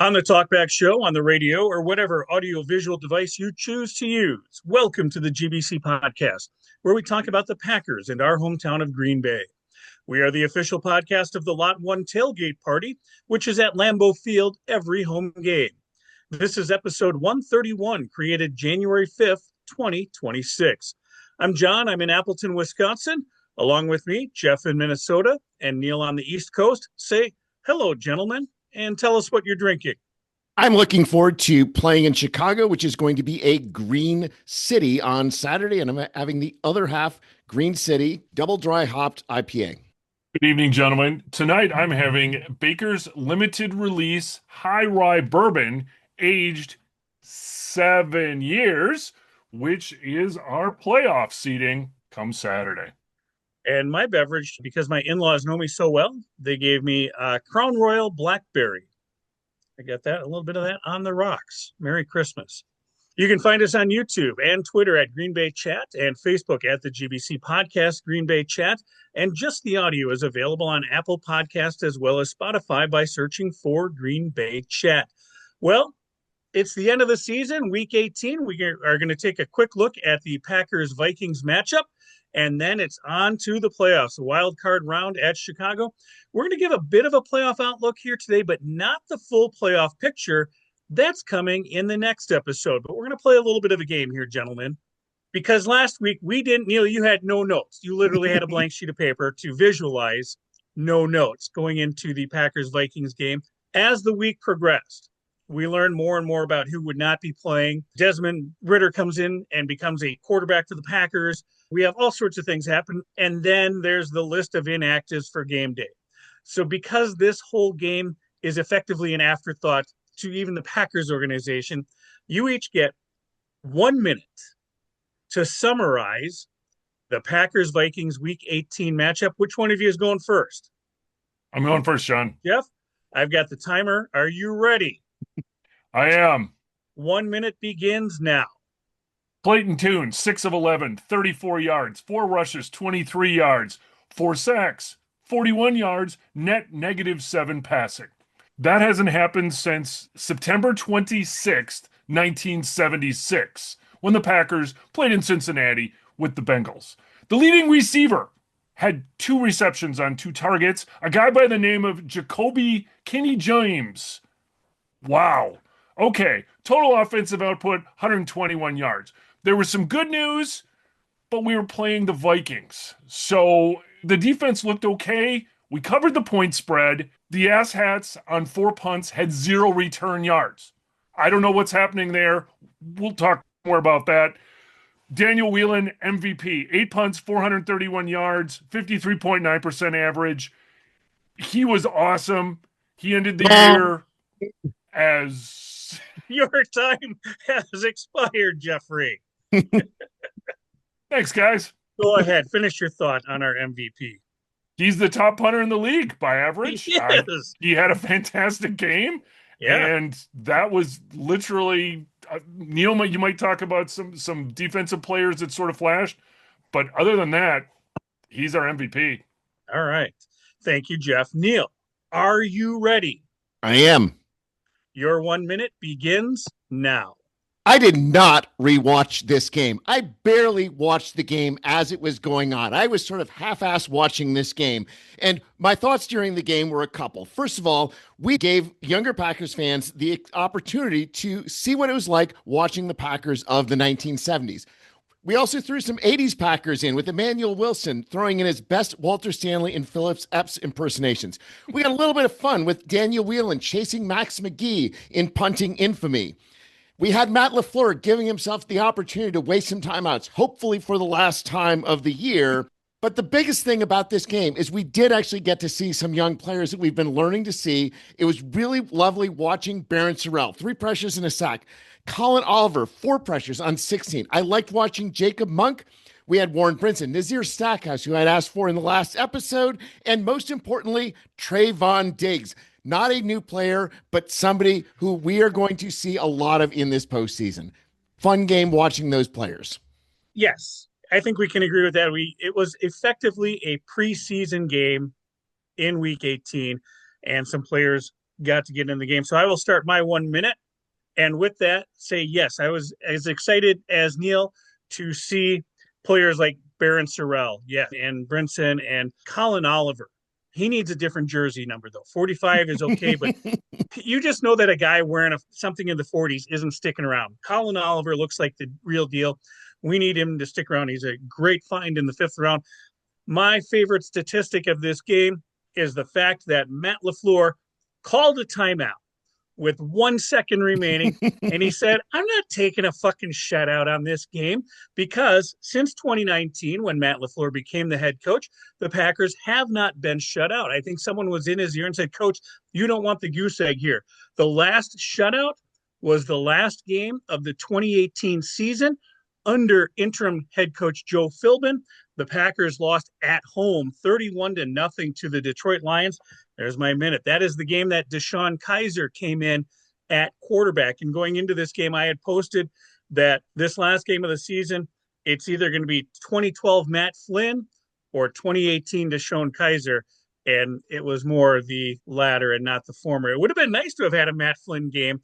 On the Talkback Show, on the radio, or whatever audiovisual device you choose to use, welcome to the GBC podcast, where we talk about the Packers and our hometown of Green Bay. We are the official podcast of the Lot 1 Tailgate Party, which is at Lambeau Field every home game. This is episode 131, created January 5th, 2026. I'm John. I'm in Appleton, Wisconsin. Along with me, Jeff in Minnesota, and Neil on the East Coast. Say hello, gentlemen, and tell us what you're drinking. I'm looking forward to playing in Chicago, which is going to be a green city on Saturday, and I'm having the other half Green City double dry hopped IPA. Good evening, gentlemen. Tonight I'm having Baker's limited release high rye bourbon aged 7 years, which is our playoff seeding come Saturday. And my beverage, because my in-laws know me so well, they gave me Crown Royal Blackberry. I got that, a little bit of that on the rocks. Merry Christmas. You can find us on YouTube and Twitter at Green Bay Chat and Facebook at the GBC Podcast Green Bay Chat. And just the audio is available on Apple Podcast as well as Spotify by searching for Green Bay Chat. Well, it's the end of the season, week 18. We are going to take a quick look at the Packers-Vikings matchup. And then it's on to the playoffs, the wild card round at Chicago. We're going to give a bit of a playoff outlook here today, but not the full playoff picture. That's coming in the next episode. But we're going to play a little bit of a game here, gentlemen, because last week we didn't, Neil, you had no notes. You literally had a blank sheet of paper to visualize no notes going into the Packers-Vikings game. As the week progressed, we learned more and more about who would not be playing. Desmond Ridder comes in and becomes a quarterback for the Packers. We have all sorts of things happen. And then there's the list of inactives for game day. So because this whole game is effectively an afterthought to even the Packers organization, you each get 1 minute to summarize the Packers-Vikings Week 18 matchup. Which one of you is going first? I'm going first, John. Jeff, I've got the timer. Are you ready? I am. 1 minute begins now. Clayton Tune, 6 of 11, 34 yards, 4 rushes, 23 yards, 4 sacks, 41 yards, net -7 passing. That hasn't happened since September 26th, 1976, when the Packers played in Cincinnati with the Bengals. The leading receiver had 2 receptions on 2 targets, a guy by the name of Jacoby Kenny James. Wow. Okay, total offensive output, 121 yards. There was some good news, but we were playing the Vikings. So the defense looked okay. We covered the point spread. The asshats on 4 punts had 0 return yards. I don't know what's happening there. We'll talk more about that. Daniel Whelan, MVP. 8 punts, 431 yards, 53.9% average. He was awesome. He ended the year as... Your time has expired, Jeffrey. Thanks, guys. Go ahead. Finish your thought on our MVP. He's the top punter in the league by average. Yes. He had a fantastic game. Yeah. And that was literally, Neil, you might talk about some defensive players that sort of flashed. But other than that, he's our MVP. All right. Thank you, Jeff. Neil, are you ready? I am. Your 1 minute begins now. I did not rewatch this game. I barely watched the game as it was going on. I was sort of half-assed watching this game. And my thoughts during the game were a couple. First of all, we gave younger Packers fans the opportunity to see what it was like watching the Packers of the 1970s. We also threw some 80s Packers in with Emmanuel Wilson throwing in his best Walter Stanley and Phillips Epps impersonations. We had a little bit of fun with Daniel Whelan chasing Max McGee in punting infamy. We had Matt LaFleur giving himself the opportunity to waste some timeouts, hopefully for the last time of the year. But the biggest thing about this game is we did actually get to see some young players that we've been learning to see. It was really lovely watching Barron Sorrell, 3 pressures and a sack. Colin Oliver, 4 pressures on 16. I liked watching Jacob Monk. We had Warren Brinson, Nazir Stackhouse, who I'd asked for in the last episode, and most importantly, Trayvon Diggs. Not a new player, but somebody who we are going to see a lot of in this postseason. Fun game watching those players. Yes, I think we can agree with that. It was effectively a preseason game in Week 18, and some players got to get in the game. So I will start my 1 minute. And with that, say yes, I was as excited as Neil to see players like Baron Sorrell, and Brinson and Colin Oliver. He needs a different jersey number, though. 45 is okay, but you just know that a guy wearing something in the 40s isn't sticking around. Colin Oliver looks like the real deal. We need him to stick around. He's a great find in the 5th round. My favorite statistic of this game is the fact that Matt LaFleur called a timeout with 1 second remaining. And he said, I'm not taking a fucking shutout on this game because since 2019, when Matt LaFleur became the head coach, the Packers have not been shut out. I think someone was in his ear and said, Coach, you don't want the goose egg here. The last shutout was the last game of the 2018 season under interim head coach Joe Philbin. The Packers lost at home 31-0 to the Detroit Lions. There's my minute. That is the game that Deshaun Kaiser came in at quarterback. And going into this game, I had posted that this last game of the season, it's either going to be 2012 Matt Flynn or 2018 Deshaun Kaiser. And it was more the latter and not the former. It would have been nice to have had a Matt Flynn game,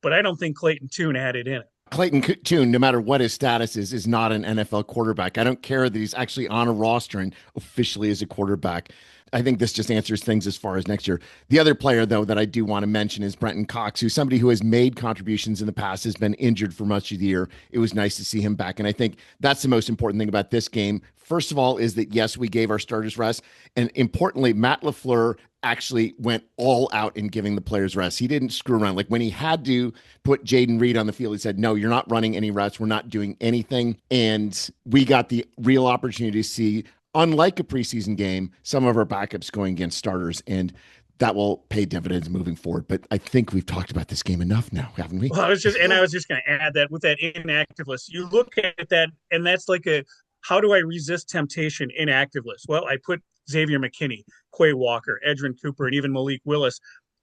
but I don't think Clayton Tune had it in it. Clayton Tune, no matter what his status is not an NFL quarterback. I don't care that he's actually on a roster and officially is a quarterback. I think this just answers things as far as next year. The other player, though, that I do want to mention is Brenton Cox, who's somebody who has made contributions in the past, has been injured for much of the year. It was nice to see him back. And I think that's the most important thing about this game. First of all, is that, yes, we gave our starters rest. And importantly, Matt LaFleur actually went all out in giving the players rest. He didn't screw around. Like when he had to put Jaden Reed on the field, he said, no, you're not running any rests. We're not doing anything. And we got the real opportunity to see, unlike a preseason game, some of our backups going against starters, and that will pay dividends moving forward. But I think we've talked about this game enough now, haven't we? Well, I was just going to add that with that inactive list, you look at that, and that's like how do I resist temptation inactive list? Well, I put Xavier McKinney, Quay Walker, Edrin Cooper, and even Malik Willis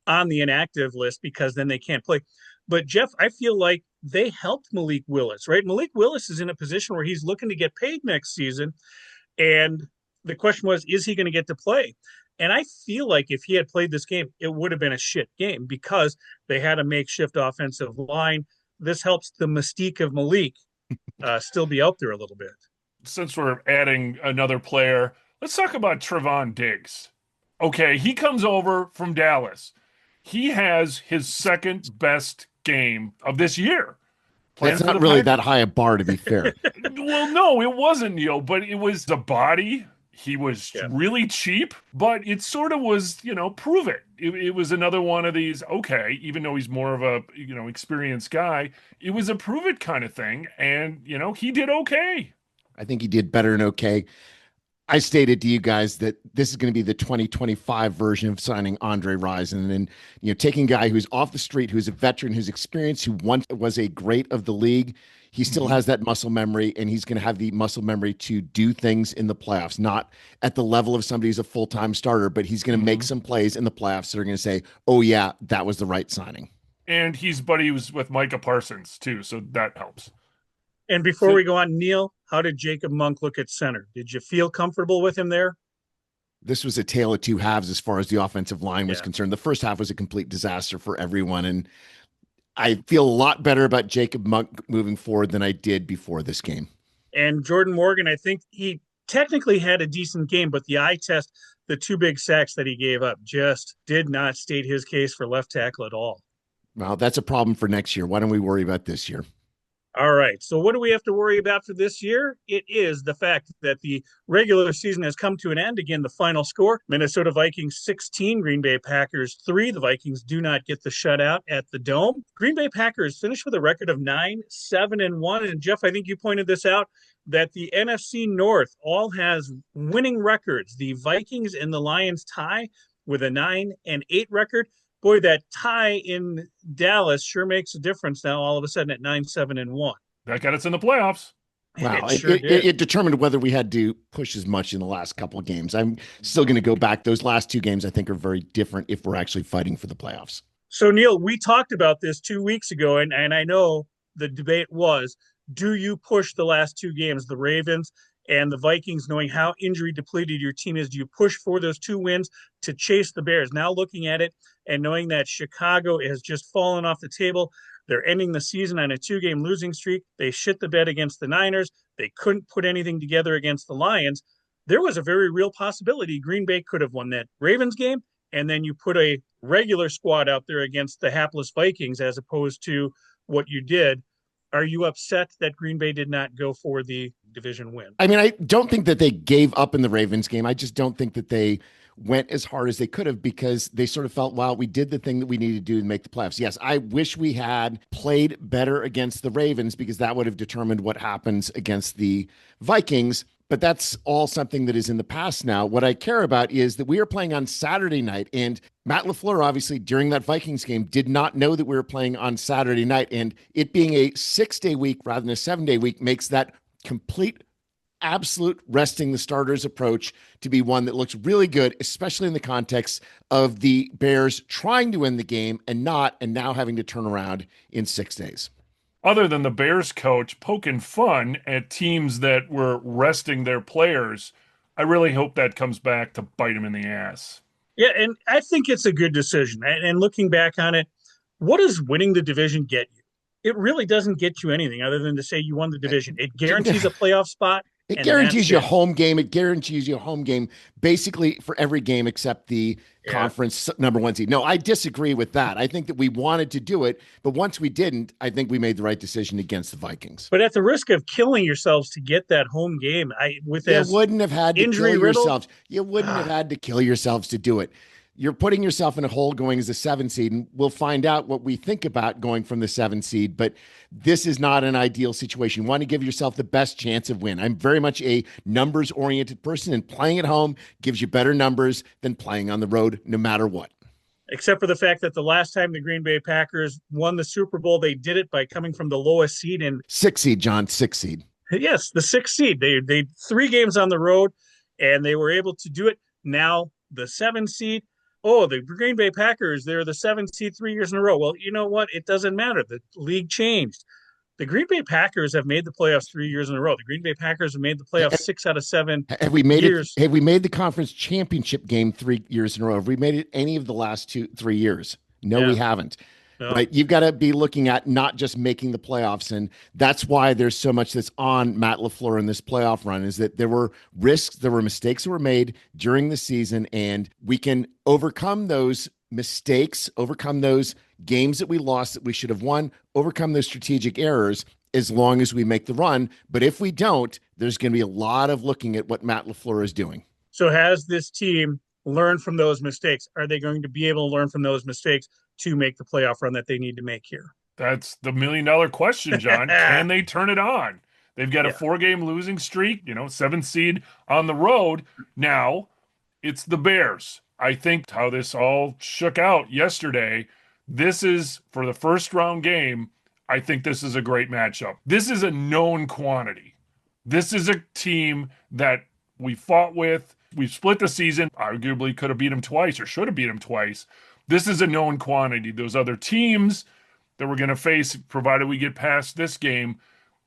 on the inactive list because then they can't play. But Jeff, I feel like they helped Malik Willis, right? Malik Willis is in a position where he's looking to get paid next season. And the question was, is he going to get to play? And I feel like if he had played this game, it would have been a shit game because they had a makeshift offensive line. This helps the mystique of Malik still be out there a little bit. Since we're adding another player, let's talk about Trevon Diggs. Okay, he comes over from Dallas. He has his second best game of this year. It's not really that high a bar, to be fair. Well, no, it wasn't, Neil, but it was the body. He was really cheap, but it sort of was, prove it. It was another one of these, okay, even though he's more of a, experienced guy, it was a prove it kind of thing. And, he did okay. I think he did better than okay. I stated to you guys that this is going to be the 2025 version of signing Andre Rison, and taking a guy who's off the street, who's a veteran, who's experienced, who once was a great of the league. He still has that muscle memory, and he's going to have the muscle memory to do things in the playoffs, not at the level of somebody who's a full-time starter, but he's going to make some plays in the playoffs that are going to say, oh yeah, that was the right signing. And he's buddies with Micah Parsons too, so that helps. And before we go on, Neil, how did Jacob Monk look at center? Did you feel comfortable with him there? This was a tale of two halves as far as the offensive line was concerned. The first half was a complete disaster for everyone, and I feel a lot better about Jacob Monk moving forward than I did before this game. And Jordan Morgan, I think he technically had a decent game, but the eye test, the 2 big sacks that he gave up, just did not state his case for left tackle at all. Well, that's a problem for next year. Why don't we worry about this year? All right. So what do we have to worry about for this year? It is the fact that the regular season has come to an end. Again, the final score, Minnesota Vikings 16, Green Bay Packers 3. The Vikings do not get the shutout at the Dome. Green Bay Packers finished with a record of 9-7-1. And Jeff, I think you pointed this out, that the NFC North all has winning records. The Vikings and the Lions tie with a 9-8 record. Boy, that tie in Dallas sure makes a difference now all of a sudden at 9-7-1. That got us in the playoffs. Wow. It determined whether we had to push as much in the last couple of games. I'm still going to go back. Those last 2 games, I think, are very different if we're actually fighting for the playoffs. So, Neil, we talked about this 2 weeks ago, and I know the debate was, do you push the last 2 games, the Ravens and the Vikings, knowing how injury depleted your team is, do you push for those 2 wins to chase the Bears? Now looking at it and knowing that Chicago has just fallen off the table, they're ending the season on a 2-game losing streak. They shit the bed against the Niners. They couldn't put anything together against the Lions. There was a very real possibility Green Bay could have won that Ravens game, and then you put a regular squad out there against the hapless Vikings as opposed to what you did. Are you upset that Green Bay did not go for the division win? I mean, I don't think that they gave up in the Ravens game. I just don't think that they went as hard as they could have because they sort of felt, well, we did the thing that we needed to do to make the playoffs. Yes, I wish we had played better against the Ravens because that would have determined what happens against the Vikings. But that's all something that is in the past now. What I care about is that we are playing on Saturday night, and Matt LaFleur, obviously, during that Vikings game, did not know that we were playing on Saturday night. And it being a 6-day week rather than a 7-day week makes that complete, absolute resting the starters approach to be one that looks really good, especially in the context of the Bears trying to win the game and now having to turn around in 6 days. Other than the Bears coach poking fun at teams that were resting their players, I really hope that comes back to bite him in the ass. Yeah, and I think it's a good decision. And looking back on it, what does winning the division get you? It really doesn't get you anything other than to say you won the division. It guarantees a playoff spot. It guarantees you a home game. It guarantees you a home game basically for every game except the conference number 1 seed. No, I disagree with that. I think that we wanted to do it, but once we didn't, I think we made the right decision against the Vikings. But at the risk of killing yourselves to get that home game, you wouldn't have had to kill yourselves. You wouldn't have had to kill yourselves to do it. You're putting yourself in a hole going as a 7 seed, and we'll find out what we think about going from the 7 seed, but this is not an ideal situation. You want to give yourself the best chance of win. I'm very much a numbers-oriented person, and playing at home gives you better numbers than playing on the road, no matter what. Except for the fact that the last time the Green Bay Packers won the Super Bowl, they did it by coming from the lowest seed. 6 seed, John, 6 seed. Yes, the 6th seed. They 3 games on the road, and they were able to do it. Now the 7 seed. Oh, the Green Bay Packers, they're the 7th seed 3 years in a row. Well, you know what? It doesn't matter. The league changed. The Green Bay Packers have made the playoffs 3 years in a row. The Green Bay Packers have made the playoffs 6 out of 7 have we made years. Have we made the conference championship game 3 years in a row? Have we made it any of the last 2-3 years? No, we haven't. No. Right? You've got to be looking at not just making the playoffs, and that's why there's so much that's on Matt LaFleur in this playoff run, is that there were risks, there were mistakes that were made during the season, and we can overcome those mistakes, overcome those games that we lost that we should have won, overcome those strategic errors as long as we make the run. But if we don't, there's going to be a lot of looking at what Matt LaFleur is doing. So has this team learned from those mistakes? Are they going to be able to learn from those mistakes to make the playoff run that they need to make here? That's the $1 million question, John. Can they turn it on? They've got a 4-game losing streak, 7th seed on the road. Now it's the Bears. I think how this all shook out yesterday, this is for the first round game. I think this is a great matchup. This is a known quantity. This is a team that we fought with. We've split the season, arguably could have beat them twice or should have beat them twice. This is a known quantity. Those other teams that we're going to face, provided we get past this game,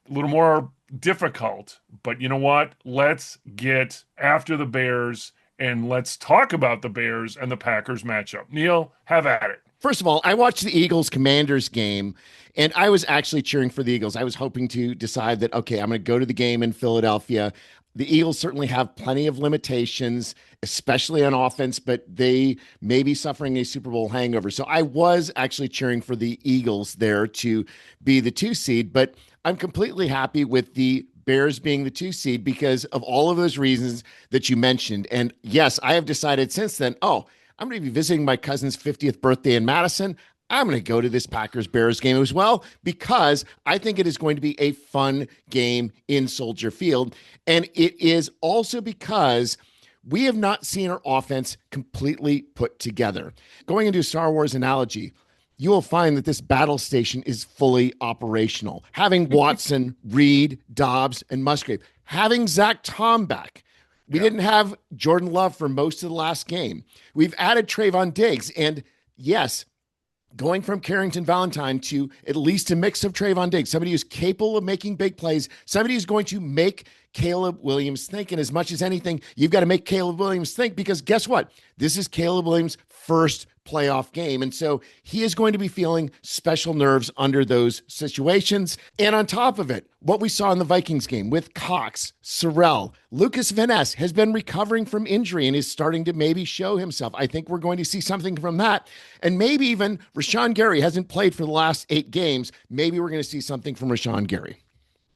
a little more difficult. But you know what? Let's get after the Bears and let's talk about the Bears and the Packers matchup. Neil, have at it. First of all, I watched the Eagles-Commanders game, and I was actually cheering for the Eagles. I was hoping to decide that, okay, I'm going to go to the game in Philadelphia. The Eagles certainly have plenty of limitations, especially on offense, but they may be suffering a Super Bowl hangover. So I was actually cheering for the Eagles there to be the 2 seed, but I'm completely happy with the Bears being the 2 seed because of all of those reasons that you mentioned. And yes, I have decided since then, I'm going to be visiting my cousin's 50th birthday in Madison. I'm going to go to this Packers-Bears game as well because I think it is going to be a fun game in Soldier Field. And it is also because we have not seen our offense completely put together. Going into a Star Wars analogy, you will find that this battle station is fully operational. Having Watson, Reed, Dobbs, and Musgrave, having Zach Tom back. We didn't have Jordan Love for most of the last game. We've added Trayvon Diggs, and yes, going from Carrington Valentine to at least a mix of Trayvon Diggs, somebody who's capable of making big plays, somebody who's going to make Caleb Williams think. And as much as anything, you've got to make Caleb Williams think, because guess what? This is Caleb Williams' first playoff game. And so he is going to be feeling special nerves under those situations. And on top of it, what we saw in the Vikings game with Cox, Sorrell, Lucas Van Ness has been recovering from injury and is starting to maybe show himself. I think we're going to see something from that. And maybe even Rashawn Gary hasn't played for the last 8 games. Maybe we're going to see something from Rashawn Gary.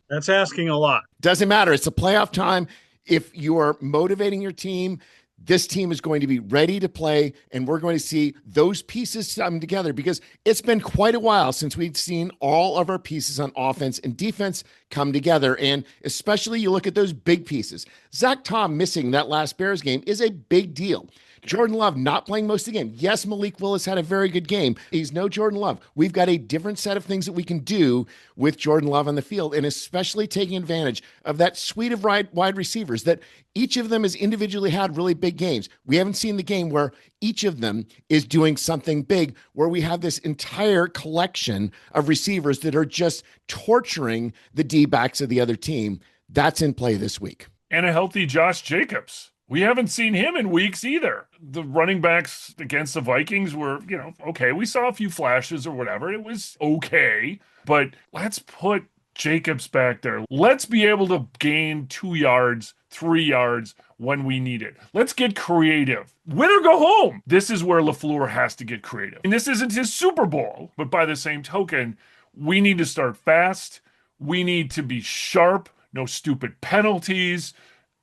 That's asking a lot. Doesn't matter. It's a playoff time. If you are motivating your team, this team is going to be ready to play, and we're going to see those pieces come together, because it's been quite a while since we've seen all of our pieces on offense and defense come together. And especially you look at those big pieces. Zach Tom missing that last Bears game is a big deal. Jordan Love not playing most of the game. Yes, Malik Willis had a very good game. He's no Jordan Love. We've got a different set of things that we can do with Jordan Love on the field, and especially taking advantage of that suite of wide receivers that each of them has individually had really big games. We haven't seen the game where each of them is doing something big, where we have this entire collection of receivers that are just torturing the D-backs of the other team. That's in play this week. And a healthy Josh Jacobs. We haven't seen him in weeks either. The running backs against the Vikings were, okay. We saw a few flashes or whatever. It was okay. But let's put Jacobs back there. Let's be able to gain 2 yards, 3 yards when we need it. Let's get creative. Win or go home. This is where LaFleur has to get creative. And this isn't his Super Bowl. But by the same token, we need to start fast. We need to be sharp. No stupid penalties.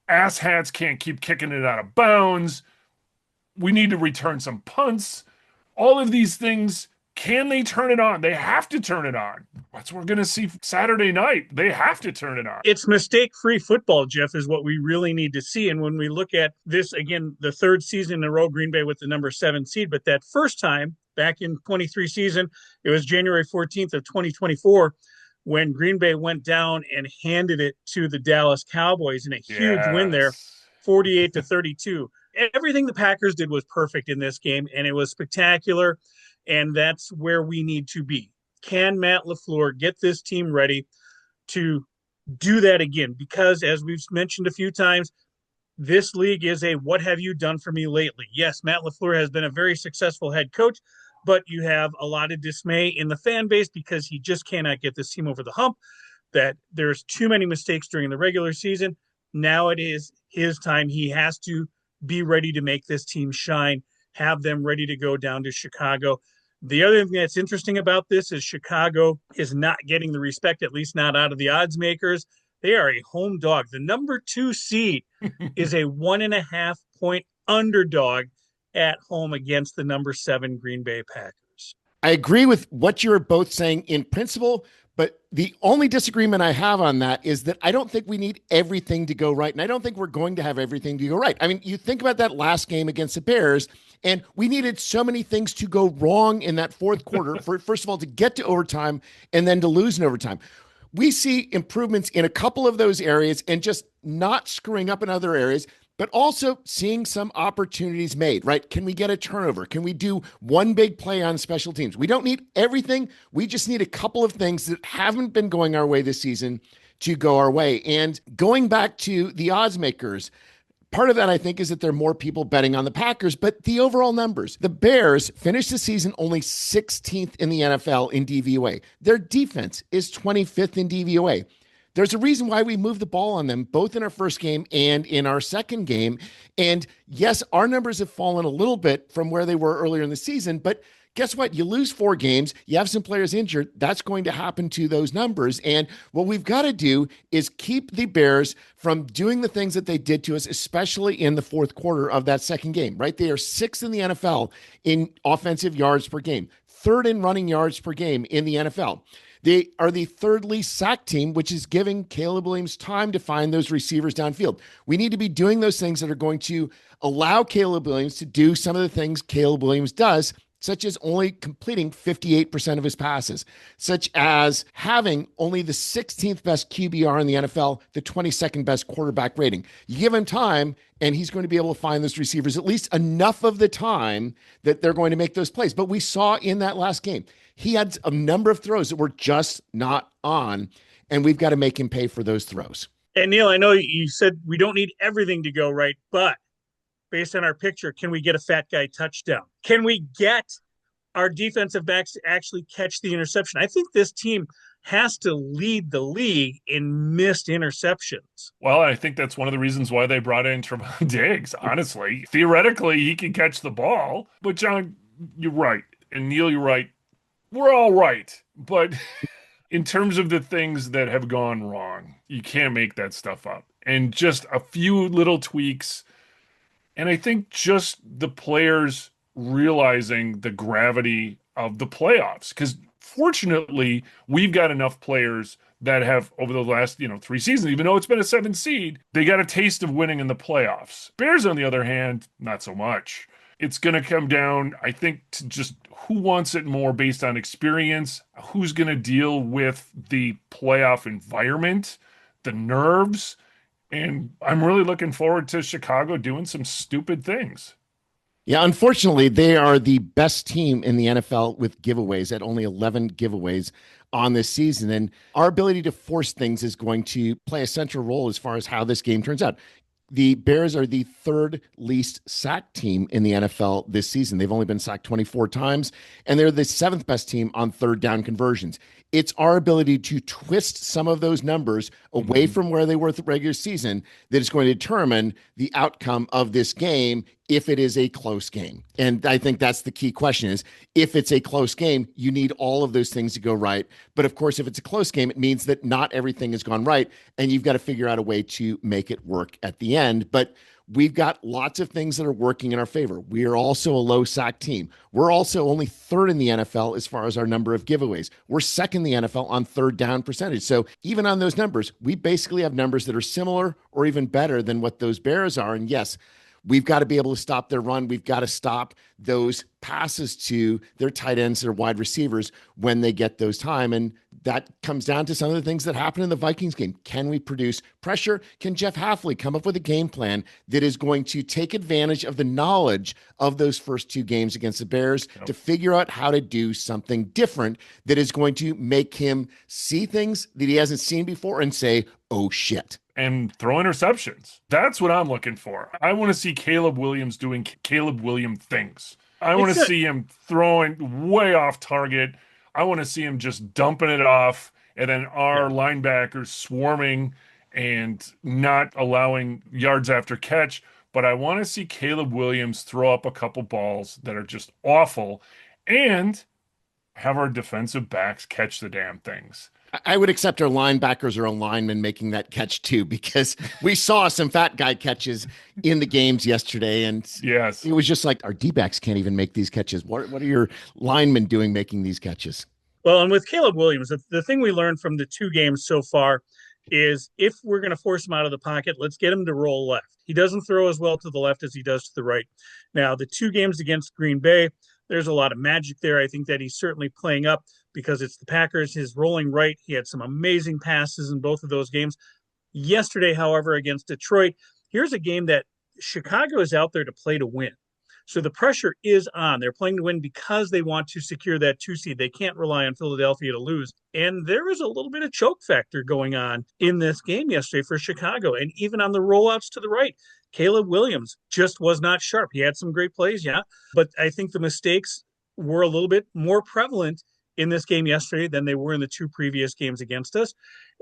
Asshats can't keep kicking it out of bounds. We need to return some punts. All of these things, can they turn it on? They have to turn it on. That's what we're going to see Saturday night. They have to turn it on. It's mistake-free football, Jeff, is what we really need to see. And when we look at this, again, the 3rd season in a row, Green Bay with the number 7 seed, but that first time back in 23 season, it was January 14th of 2024, when Green Bay went down and handed it to the Dallas Cowboys in a huge win there, 48-32. Everything the Packers did was perfect in this game, and it was spectacular, and that's where we need to be. Can Matt LaFleur get this team ready to do that again? Because, as we've mentioned a few times, this league is a what have you done for me lately? Yes, Matt LaFleur has been a very successful head coach, but you have a lot of dismay in the fan base because he just cannot get this team over the hump, that there's too many mistakes during the regular season. Now it is his time. He has to be ready to make this team shine, have them ready to go down to Chicago. The other thing that's interesting about this is Chicago is not getting the respect, at least not out of the odds makers. They are a home dog. The number 2 seed is a 1.5 point underdog at home against the number 7 Green Bay Packers. I agree with what you're both saying in principle, but the only disagreement I have on that is that I don't think we need everything to go right, and I don't think we're going to have everything to go right. I mean, you think about that last game against the Bears, and we needed so many things to go wrong in that fourth quarter, for first of all, to get to overtime and then to lose in overtime. We see improvements in a couple of those areas and just not screwing up in other areas, but also seeing some opportunities made, right? Can we get a turnover? Can we do one big play on special teams? We don't need everything. We just need a couple of things that haven't been going our way this season to go our way. And going back to the odds makers, part of that, I think, is that there are more people betting on the Packers, but the overall numbers. The Bears finished the season only 16th in the NFL in DVOA. Their defense is 25th in DVOA. There's a reason why we moved the ball on them, both in our first game and in our second game. And yes, our numbers have fallen a little bit from where they were earlier in the season, but guess what? You lose 4 games, you have some players injured, that's going to happen to those numbers. And what we've got to do is keep the Bears from doing the things that they did to us, especially in the fourth quarter of that second game, right? They are 6th in the NFL in offensive yards per game, 3rd in running yards per game in the NFL. They are the 3rd least sack team, which is giving Caleb Williams time to find those receivers downfield. We need to be doing those things that are going to allow Caleb Williams to do some of the things Caleb Williams does such as only completing 58% of his passes, such as having only the 16th best QBR in the NFL, the 22nd best quarterback rating. You give him time, and he's going to be able to find those receivers at least enough of the time that they're going to make those plays. But we saw in that last game, he had a number of throws that were just not on, and we've got to make him pay for those throws. And Neil, I know you said we don't need everything to go right, but based on our picture, can we get a fat guy touchdown? Can we get our defensive backs to actually catch the interception? I think this team has to lead the league in missed interceptions. Well, I think that's one of the reasons why they brought in Trevon Diggs, honestly. Theoretically, he can catch the ball. But, John, you're right. And Neil, you're right. We're all right. But in terms of the things that have gone wrong, you can't make that stuff up. And just a few little tweaks. And I think just the players realizing the gravity of the playoffs. Because fortunately, we've got enough players that have, over the last 3 seasons, even though it's been a 7 seed, they got a taste of winning in the playoffs. Bears, on the other hand, not so much. It's going to come down, I think, to just who wants it more based on experience, who's going to deal with the playoff environment, the nerves. And I'm really looking forward to Chicago doing some stupid things. Yeah, unfortunately, they are the best team in the NFL with giveaways at only 11 giveaways on this season. And our ability to force things is going to play a central role as far as how this game turns out. The Bears are the third least sacked team in the NFL this season. They've only been sacked 24 times, and they're the 7th best team on third down conversions. It's our ability to twist some of those numbers away from where they were at the regular season that is going to determine the outcome of this game if it is a close game. And I think that's the key question is, if it's a close game, you need all of those things to go right. But of course, if it's a close game, it means that not everything has gone right, and you've got to figure out a way to make it work at the end. But we've got lots of things that are working in our favor. We are also a low sack team. We're also only 3rd in the NFL as far as our number of giveaways. We're 2nd in the NFL on third down percentage. So even on those numbers, we basically have numbers that are similar or even better than what those Bears are. And yes, we've got to be able to stop their run. We've got to stop those passes to their tight ends, their wide receivers when they get those time. And that comes down to some of the things that happened in the Vikings game. Can we produce pressure? Can Jeff Hafley come up with a game plan that is going to take advantage of the knowledge of those first 2 games against the Bears to figure out how to do something different that is going to make him see things that he hasn't seen before and say, oh shit. And throw interceptions. That's what I'm looking for. I want to see Caleb Williams doing Caleb Williams things. I want to see him throwing way off target. I want to see him just dumping it off, and then our linebackers swarming and not allowing yards after catch. But I want to see Caleb Williams throw up a couple balls that are just awful and have our defensive backs catch the damn things. I would accept our linebackers or our linemen making that catch too, because we saw some fat guy catches in the games yesterday. And yes, it was just like, our D-backs can't even make these catches. What are your linemen doing making these catches? Well, and with Caleb Williams, the thing we learned from the 2 games so far is if we're going to force him out of the pocket, let's get him to roll left. He doesn't throw as well to the left as he does to the right. Now, the 2 games against Green Bay, there's a lot of magic there. I think that he's certainly playing up because it's the Packers. His rolling right, he had some amazing passes in both of those games. Yesterday, however, against Detroit, here's a game that Chicago is out there to play to win. So the pressure is on. They're playing to win because they want to secure that 2 seed. They can't rely on Philadelphia to lose. And there was a little bit of choke factor going on in this game yesterday for Chicago. And even on the rollouts to the right, Caleb Williams just was not sharp. He had some great plays, yeah, but I think the mistakes were a little bit more prevalent in this game yesterday than they were in the 2 previous games against us.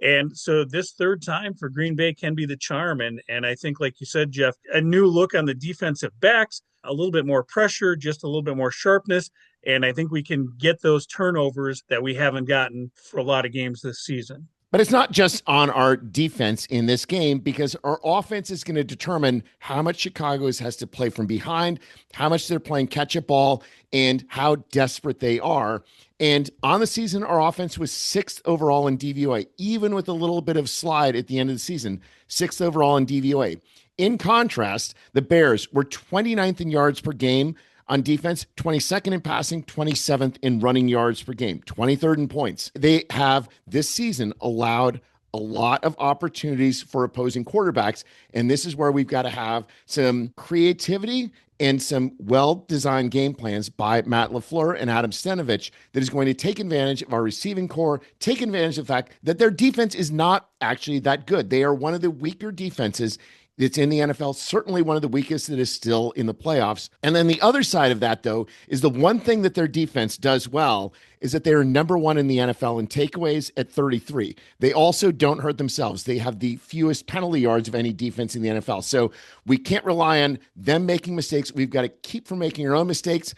And so this 3rd time for Green Bay can be the charm. And I think, like you said, Jeff, a new look on the defensive backs, a little bit more pressure, just a little bit more sharpness. And I think we can get those turnovers that we haven't gotten for a lot of games this season. But it's not just on our defense in this game, because our offense is going to determine how much Chicago has to play from behind, how much they're playing catch-up ball, and how desperate they are. And on the season, our offense was 6th overall in DVOA, even with a little bit of slide at the end of the season, 6th overall in DVOA. In contrast, the Bears were 29th in yards per game, on defense, 22nd in passing, 27th in running yards per game, 23rd in points. They have this season allowed a lot of opportunities for opposing quarterbacks. And this is where we've got to have some creativity and some well-designed game plans by Matt LaFleur and Adam Stenavich that is going to take advantage of our receiving core, take advantage of the fact that their defense is not actually that good. They are one of the weaker defenses that's in the NFL, certainly one of the weakest that is still in the playoffs. And then the other side of that, though, is the one thing that their defense does well is that they are number one in the NFL in takeaways at 33. They also don't hurt themselves. They have the fewest penalty yards of any defense in the NFL. So we can't rely on them making mistakes. We've got to keep from making our own mistakes,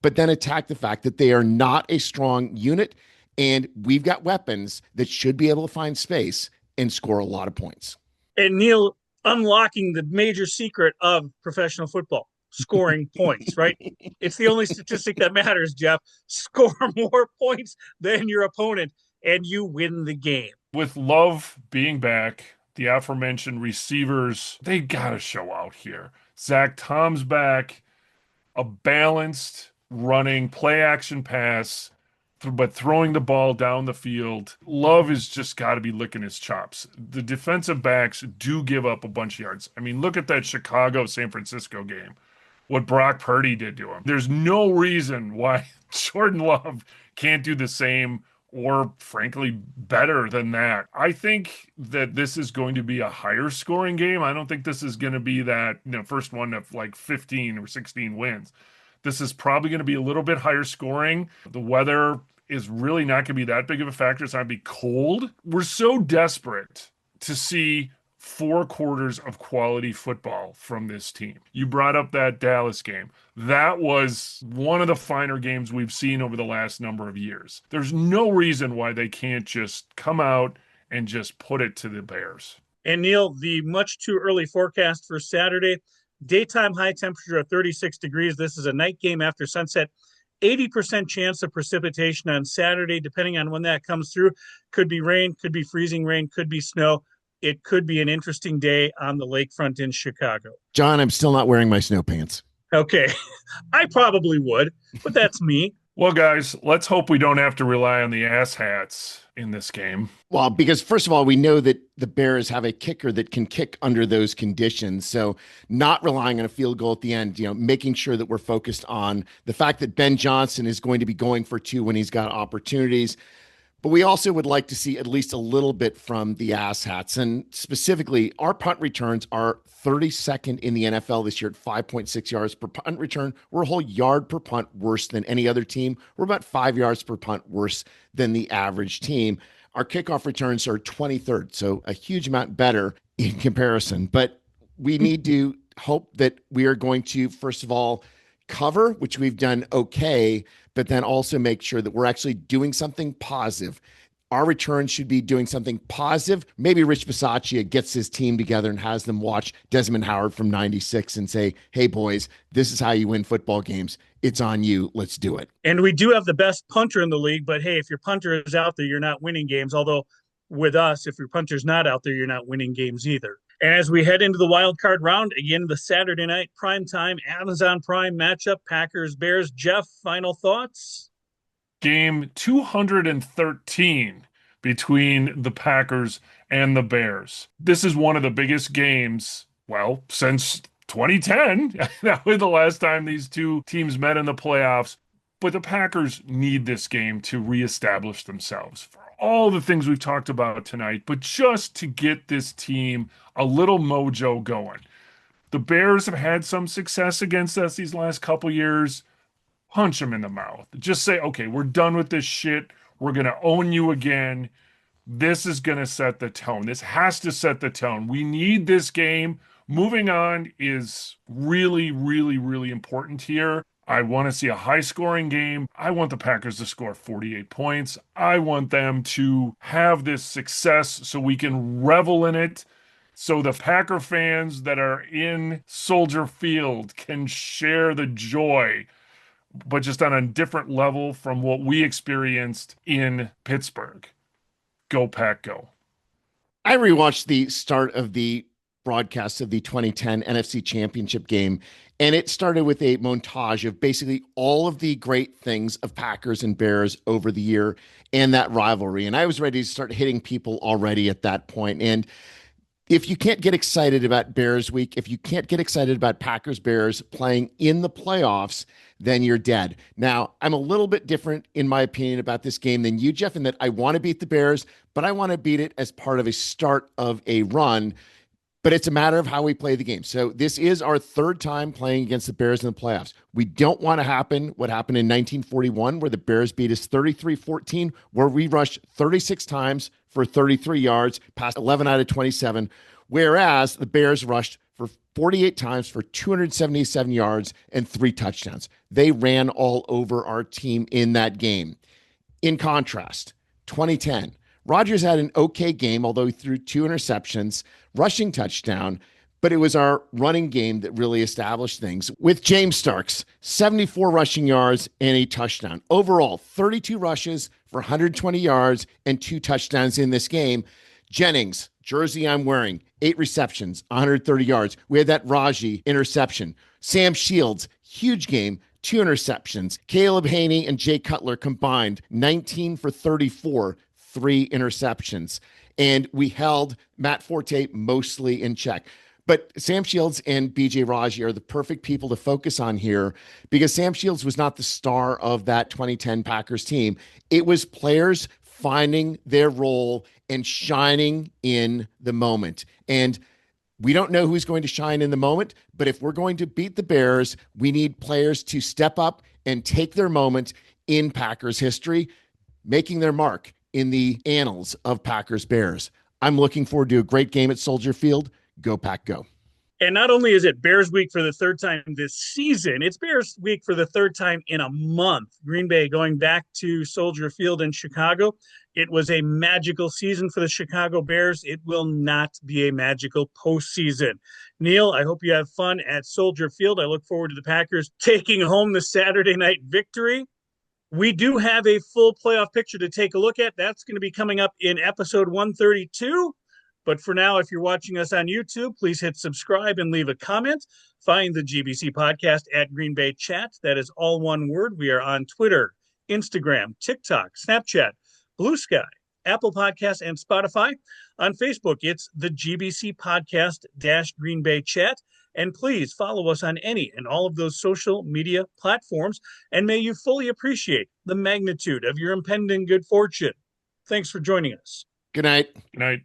but then attack the fact that they are not a strong unit. And we've got weapons that should be able to find space and score a lot of points. And Neil, unlocking the major secret of professional football, scoring points, right? It's the only statistic that matters, Jeff. Score more points than your opponent, and you win the game. With Love being back, the aforementioned receivers, they got to show out here. Zach Tom's back, a balanced running play action pass, but throwing the ball down the field. Love has just got to be licking his chops. The defensive backs do give up a bunch of yards. I mean, look at that Chicago-San Francisco game, what Brock Purdy did to him. There's no reason why Jordan Love can't do the same or, frankly, better than that. I think that this is going to be a higher scoring game. I don't think this is going to be that first one of like 15 or 16 wins. This is probably going to be a little bit higher scoring. The weather is really not going to be that big of a factor. It's not going to be cold. We're so desperate to see 4 quarters of quality football from this team. You brought up that Dallas game. That was one of the finer games we've seen over the last number of years. There's no reason why they can't just come out and just put it to the Bears. And Neil, the much too early forecast for Saturday, daytime high temperature of 36 degrees. This is a night game after sunset. 80% chance of precipitation on Saturday, depending on when that comes through. Could be rain, could be freezing rain, could be snow. It could be an interesting day on the lakefront in Chicago. John, I'm still not wearing my snow pants. Okay. I probably would, but that's me. Well, guys, let's hope we don't have to rely on the ass hats in this game. Well, because first of all, we know that the Bears have a kicker that can kick under those conditions. So not relying on a field goal at the end, making sure that we're focused on the fact that Ben Johnson is going to be going for 2 when he's got opportunities. But we also would like to see at least a little bit from the ass hats. And specifically, our punt returns are 32nd in the NFL this year at 5.6 yards per punt return. We're a whole yard per punt worse than any other team. We're about 5 yards per punt worse than the average team. Our kickoff returns are 23rd, so a huge amount better in comparison. But we need to hope that we are going to, first of all, cover, which we've done okay, but then also make sure that we're actually doing something positive. Our return should be doing something positive. Maybe Rich Bisaccia gets his team together and has them watch Desmond Howard from 96 and say, hey, boys, this is how you win football games. It's on you. Let's do it. And we do have the best punter in the league, but hey, if your punter is out there, you're not winning games. Although with us, if your punter's not out there, you're not winning games either. And as we head into the wild card round, again, the Saturday night primetime Amazon Prime matchup, Packers-Bears. Jeff, final thoughts? Game 213 between the Packers and the Bears. This is one of the biggest games, well, since 2010. That was the last time these two teams met in the playoffs. But the Packers need this game to reestablish themselves for all the things we've talked about tonight, but just to get this team a little mojo going. The Bears have had some success against us these last couple years. Punch them in the mouth. Just say, okay, we're done with this shit. We're going to own you again. This is going to set the tone. This has to set the tone. We need this game. Moving on is really, really, really important here. I want to see a high-scoring game. I want the Packers to score 48 points. I want them to have this success so we can revel in it, so the Packer fans that are in Soldier Field can share the joy, but just on a different level from what we experienced in Pittsburgh. Go Pack, go. I rewatched the start of the broadcast of the 2010 NFC Championship game. And it started with a montage of basically all of the great things of Packers and Bears over the year and that rivalry. And I was ready to start hitting people already at that point. And if you can't get excited about Bears week, if you can't get excited about Packers Bears playing in the playoffs, then you're dead. Now, I'm a little bit different in my opinion about this game than you, Jeff, in that I want to beat the Bears, but I want to beat it as part of a start of a run. But it's a matter of how we play the game. So this is our third time playing against the Bears in the playoffs. We don't want to happen what happened in 1941, where the Bears beat us 33-14, where we rushed 36 times for 33 yards, passed 11 out of 27, whereas the Bears rushed for 48 times for 277 yards and 3 touchdowns. They ran all over our team in that game. In contrast, 2010, Rodgers had an okay game, although he threw 2 interceptions, rushing touchdown, but it was our running game that really established things with James Starks, 74 rushing yards and a touchdown. Overall, 32 rushes for 120 yards and 2 touchdowns in this game. Jennings, jersey I'm wearing, 8 receptions, 130 yards. We had that Raji interception. Sam Shields, huge game, 2 interceptions. Caleb Haney and Jay Cutler combined 19 for 34, 3 interceptions. And we held Matt Forte mostly in check. But Sam Shields and BJ Raji are the perfect people to focus on here because Sam Shields was not the star of that 2010 Packers team. It was players finding their role and shining in the moment. And we don't know who's going to shine in the moment, but if we're going to beat the Bears, we need players to step up and take their moment in Packers history, making their mark in the annals of Packers Bears. I'm looking forward to a great game at Soldier Field. Go Pack Go. And not only is it Bears week for the third time this season, it's Bears week for the third time in a month. Green Bay going back to Soldier Field in Chicago. It was a magical season for the Chicago Bears. It will not be a magical postseason. Neil, I hope you have fun at Soldier Field. I look forward to the Packers taking home the Saturday night victory. We do have a full playoff picture to take a look at. That's going to be coming up in episode 132. But for now, if you're watching us on YouTube, please hit subscribe and leave a comment. Find the GBC podcast at Green Bay Chat. That is all one word. We are on Twitter, Instagram, TikTok, Snapchat, Blue Sky, Apple Podcasts, and Spotify. On Facebook, it's the GBC podcast Green Bay Chat. And please follow us on any and all of those social media platforms. And may you fully appreciate the magnitude of your impending good fortune. Thanks for joining us. Good night. Good night.